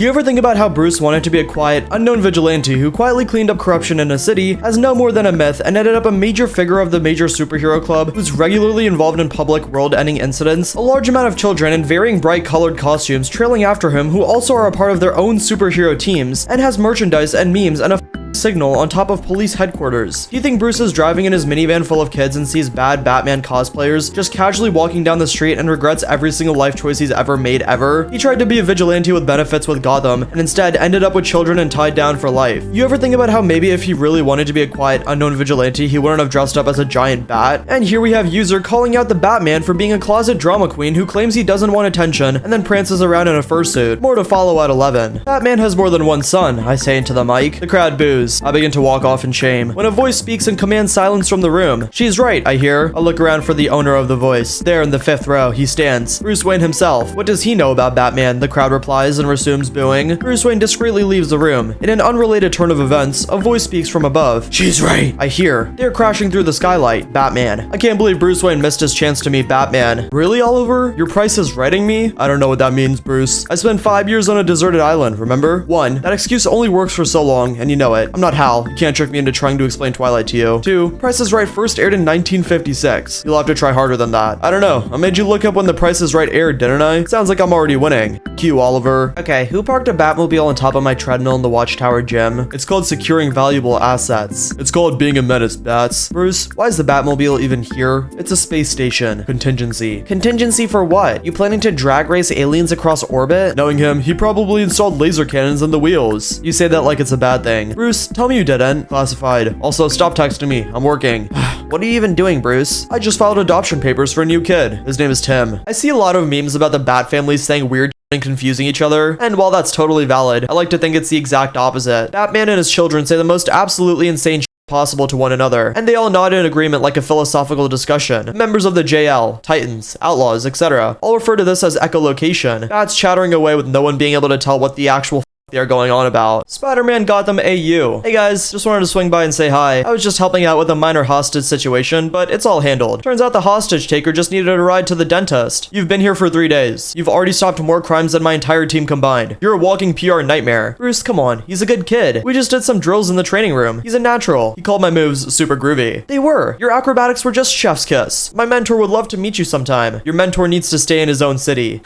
You ever think about how Bruce wanted to be a quiet, unknown vigilante who quietly cleaned up corruption in a city as no more than a myth and ended up a major figure of the major superhero club who's regularly involved in public world-ending incidents, a large amount of children in varying bright colored costumes trailing after him who also are a part of their own superhero teams, and has merchandise and memes and a signal on top of police headquarters. Do you think Bruce is driving in his minivan full of kids and sees bad Batman cosplayers just casually walking down the street and regrets every single life choice he's ever made ever? He tried to be a vigilante with benefits with Gotham and instead ended up with children and tied down for life. You ever think about how maybe if he really wanted to be a quiet, unknown vigilante, he wouldn't have dressed up as a giant bat? And here we have User calling out the Batman for being a closet drama queen who claims he doesn't want attention and then prances around in a fursuit. More to follow at 11. Batman has more than one son, I say into the mic. The crowd boos. I begin to walk off in shame when a voice speaks and commands silence from the room. She's right, I hear. I look around for the owner of the voice. There in the 5th row, he stands. Bruce Wayne himself. What does he know about Batman? The crowd replies and resumes booing. Bruce Wayne discreetly leaves the room. In an unrelated turn of events, a voice speaks from above. She's right, I hear. They're crashing through the skylight. Batman. I can't believe Bruce Wayne missed his chance to meet Batman. Really, Oliver? Your price is writing me? I don't know what that means, Bruce. I spent 5 years on a deserted island, remember? 1. That excuse only works for so long, and you know it. I'm not Hal. You can't trick me into trying to explain Twilight to you. 2. Price is Right first aired in 1956. You'll have to try harder than that. I don't know. I made you look up when The Price is Right aired, didn't I? Sounds like I'm already winning. Q, Oliver. Okay, who parked a Batmobile on top of my treadmill in the Watchtower gym? It's called securing valuable assets. It's called being a menace, Bats. Bruce, why is the Batmobile even here? It's a space station. Contingency. Contingency for what? You planning to drag race aliens across orbit? Knowing him, he probably installed laser cannons in the wheels. You say that like it's a bad thing. Bruce, tell me you didn't. Classified. Also, stop texting me. I'm working. What are you even doing, Bruce? I just filed adoption papers for a new kid. His name is Tim. I see a lot of memes about the Batfamily saying weird and confusing each other, and while that's totally valid, I like to think it's the exact opposite. Batman and his children say the most absolutely insane possible to one another, and they all nod in agreement like a philosophical discussion. Members of the JL, Titans, Outlaws, etc. all refer to this as echolocation. Bats chattering away with no one being able to tell what the actual they're going on about. Spider-Man Gotham AU. Hey guys, just wanted to swing by and say hi. I was just helping out with a minor hostage situation, but it's all handled. Turns out the hostage taker just needed a ride to the dentist. You've been here for 3 days. You've already stopped more crimes than my entire team combined. You're a walking PR nightmare. Bruce, come on. He's a good kid. We just did some drills in the training room. He's a natural. He called my moves super groovy. They were. Your acrobatics were just chef's kiss. My mentor would love to meet you sometime. Your mentor needs to stay in his own city.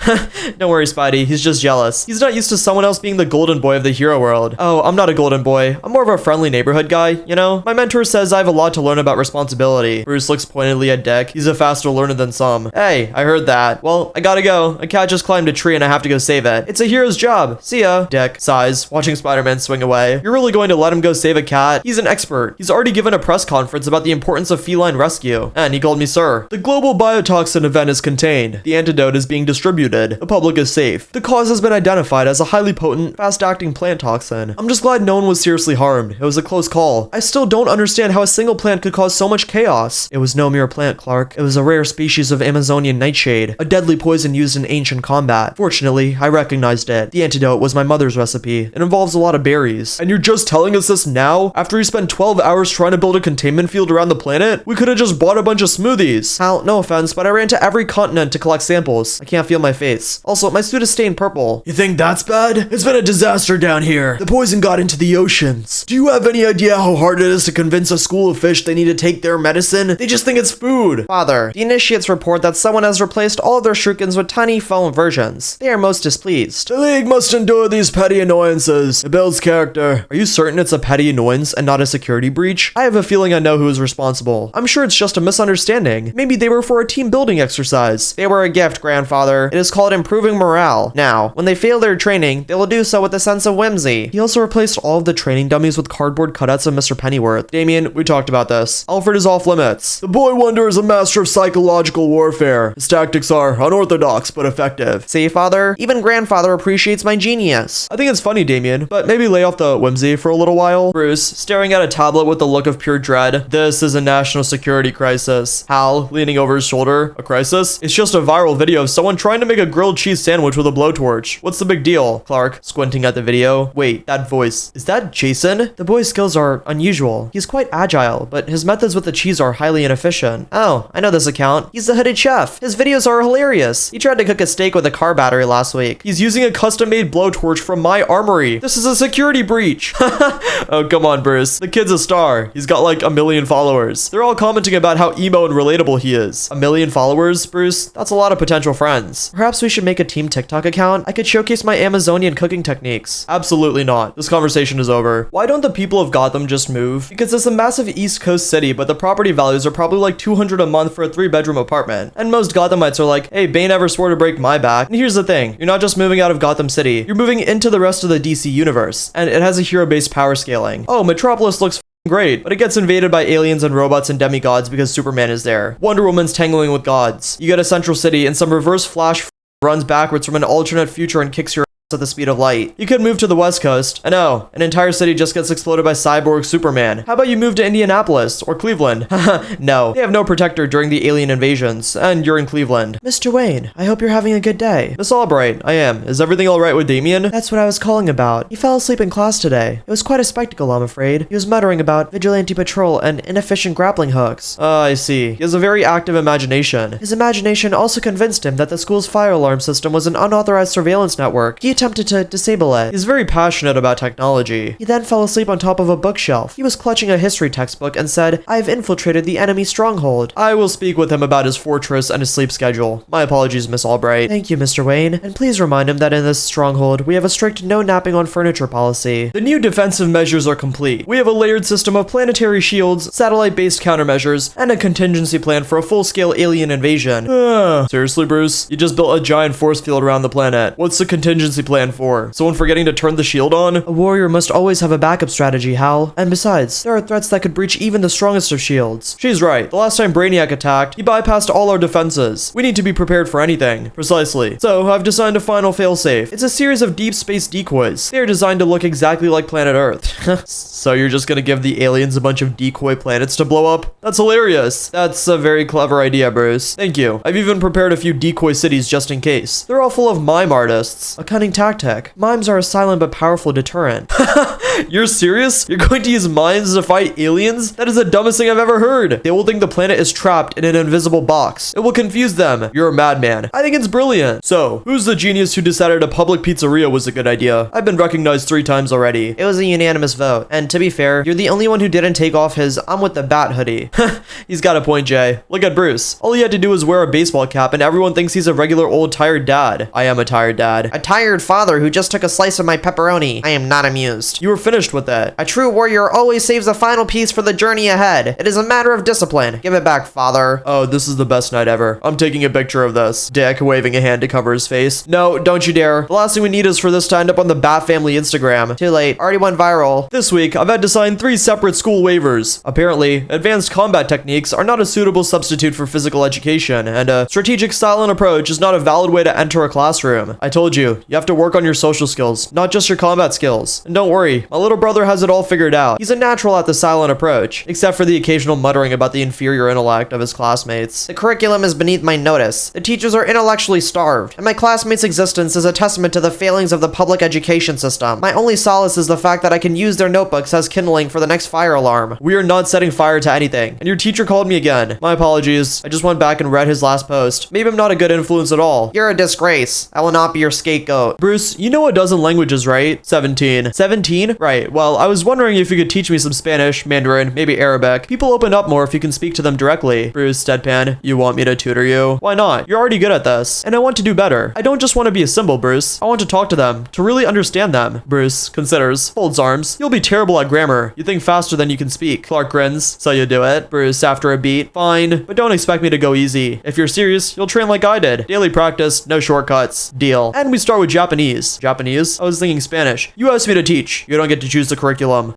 Don't worry, Spidey. He's just jealous. He's not used to someone else being the golden boy of the hero world. Oh, I'm not a golden boy. I'm more of a friendly neighborhood guy, you know? My mentor says I have a lot to learn about responsibility. Bruce looks pointedly at Dick. He's a faster learner than some. Hey, I heard that. Well, I gotta go. A cat just climbed a tree and I have to go save it. It's a hero's job. See ya. Dick sighs, watching Spider-Man swing away. You're really going to let him go save a cat? He's an expert. He's already given a press conference about the importance of feline rescue. And he called me sir. The global biotoxin event is contained. The antidote is being distributed. The public is safe. The cause has been identified as a highly potent, fast-acting plant toxin. I'm just glad no one was seriously harmed. It was a close call. I still don't understand how a single plant could cause so much chaos. It was no mere plant, Clark. It was a rare species of Amazonian nightshade, a deadly poison used in ancient combat. Fortunately, I recognized it. The antidote was my mother's recipe. It involves a lot of berries. And you're just telling us this now? After we spent 12 hours trying to build a containment field around the planet? We could have just bought a bunch of smoothies. Hal, no offense, but I ran to every continent to collect samples. I can't feel my face. Also, my suit is stained purple. You think that's bad? It's been a disaster down here. The poison got into the oceans. Do you have any idea how hard it is to convince a school of fish they need to take their medicine? They just think it's food. Father, the initiates report that someone has replaced all of their shurikens with tiny foam versions. They are most displeased. The League must endure these petty annoyances. It builds character. Are you certain it's a petty annoyance and not a security breach? I have a feeling I know who is responsible. I'm sure it's just a misunderstanding. Maybe they were for a team building exercise. They were a gift, grandfather. It is called improving morale. Now, when they fail their training, they will do so with a sense of whimsy. He also replaced all of the training dummies with cardboard cutouts of Mr. Pennyworth. Damien, we talked about this. Alfred is off limits. The Boy Wonder is a master of psychological warfare. His tactics are unorthodox but effective. See, father? Even grandfather appreciates my genius. I think it's funny, Damien, but maybe lay off the whimsy for a little while. Bruce, staring at a tablet with the look of pure dread. This is a national security crisis. Hal, leaning over his shoulder. A crisis? It's just a viral video of someone trying to make a grilled cheese sandwich with a blowtorch. What's the big deal? Clark, squinting at at the video. Wait, that voice. Is that Jason? The boy's skills are unusual. He's quite agile, but his methods with the cheese are highly inefficient. Oh, I know this account. He's the hooded chef. His videos are hilarious. He tried to cook a steak with a car battery last week. He's using a custom-made blowtorch from my armory. This is a security breach. Oh, come on, Bruce. The kid's a star. He's got like 1 million followers. They're all commenting about how emo and relatable he is. 1 million followers, Bruce? That's a lot of potential friends. Perhaps we should make a team TikTok account? I could showcase my Amazonian cooking techniques. Absolutely not. This conversation is over. Why don't the people of Gotham just move? Because it's a massive East Coast city, but the property values are probably like $200 a month for a 3-bedroom apartment. And most Gothamites are like, hey, Bane never swore to break my back. And here's the thing. You're not just moving out of Gotham City. You're moving into the rest of the DC universe. And it has a hero-based power scaling. Oh, Metropolis looks great, but it gets invaded by aliens and robots and demigods because Superman is there. Wonder Woman's tangling with gods. You get a central city and some reverse flash runs backwards from an alternate future and kicks your at the speed of light. You could move to the West Coast. I know, an entire city just gets exploded by cyborg Superman. How about you move to Indianapolis or Cleveland? No, they have no protector during the alien invasions, and you're in Cleveland. Mr. Wayne, I hope you're having a good day. Miss Albright, I am. Is everything alright with Damien? That's what I was calling about. He fell asleep in class today. It was quite a spectacle, I'm afraid. He was muttering about vigilante patrol and inefficient grappling hooks. I see. He has a very active imagination. His imagination also convinced him that the school's fire alarm system was an unauthorized surveillance network. He attempted to disable it. He's very passionate about technology. He then fell asleep on top of a bookshelf. He was clutching a history textbook and said, I have infiltrated the enemy stronghold. I will speak with him about his fortress and his sleep schedule. My apologies, Miss Albright. Thank you, Mr. Wayne. And please remind him that in this stronghold, we have a strict no napping on furniture policy. The new defensive measures are complete. We have a layered system of planetary shields, satellite-based countermeasures, and a contingency plan for a full-scale alien invasion. Seriously, Bruce? You just built a giant force field around the planet. What's the contingency plan for? Someone forgetting to turn the shield on? A warrior must always have a backup strategy, Hal. And besides, there are threats that could breach even the strongest of shields. She's right. The last time Brainiac attacked, he bypassed all our defenses. We need to be prepared for anything. Precisely. So, I've designed a final failsafe. It's a series of deep space decoys. They are designed to look exactly like planet Earth. So you're just gonna give the aliens a bunch of decoy planets to blow up? That's hilarious. That's a very clever idea, Bruce. Thank you. I've even prepared a few decoy cities just in case. They're all full of mime artists. A cunning tactic. Mimes are a silent but powerful deterrent. You're serious? You're going to use mimes to fight aliens? That is the dumbest thing I've ever heard. They will think the planet is trapped in an invisible box. It will confuse them. You're a madman. I think it's brilliant. So, who's the genius who decided a public pizzeria was a good idea? I've been recognized 3 times already. It was a unanimous vote. And to be fair, you're the only one who didn't take off his I'm with the bat hoodie. He's got a point, Jay. Look at Bruce. All he had to do was wear a baseball cap and everyone thinks he's a regular old tired dad. I am a tired dad. A tired father who just took a slice of my pepperoni. I am not amused. You were finished with it. A true warrior always saves the final piece for the journey ahead. It is a matter of discipline. Give it back, father. Oh, this is the best night ever. I'm taking a picture of this. Dick waving a hand to cover his face. No, don't you dare. The last thing we need is for this to end up on the Batfamily Instagram. Too late. Already went viral. This week, I've had to sign 3 separate school waivers. Apparently, advanced combat techniques are not a suitable substitute for physical education, and a strategic silent approach is not a valid way to enter a classroom. I told you, you have to work on your social skills, not just your combat skills. And don't worry, my little brother has it all figured out. He's a natural at the silent approach, except for the occasional muttering about the inferior intellect of his classmates. The curriculum is beneath my notice. The teachers are intellectually starved, and my classmates' existence is a testament to the failings of the public education system. My only solace is the fact that I can use their notebooks as kindling for the next fire alarm. We are not setting fire to anything, and your teacher called me again. My apologies. I just went back and read his last post. Maybe I'm not a good influence at all. You're a disgrace. I will not be your scapegoat. Bruce, you know a dozen languages, right? 17. 17? Right. Well, I was wondering if you could teach me some Spanish, Mandarin, maybe Arabic. People open up more if you can speak to them directly. Bruce, deadpan, you want me to tutor you? Why not? You're already good at this, and I want to do better. I don't just want to be a symbol, Bruce. I want to talk to them, to really understand them. Bruce considers, folds arms. You'll be terrible at grammar. You think faster than you can speak. Clark grins. So you do it. Bruce, after a beat. Fine, but don't expect me to go easy. If you're serious, you'll train like I did. Daily practice, no shortcuts. Deal. And we start with Japanese. Japanese? I was thinking Spanish. You asked me to teach. You don't get to choose the curriculum.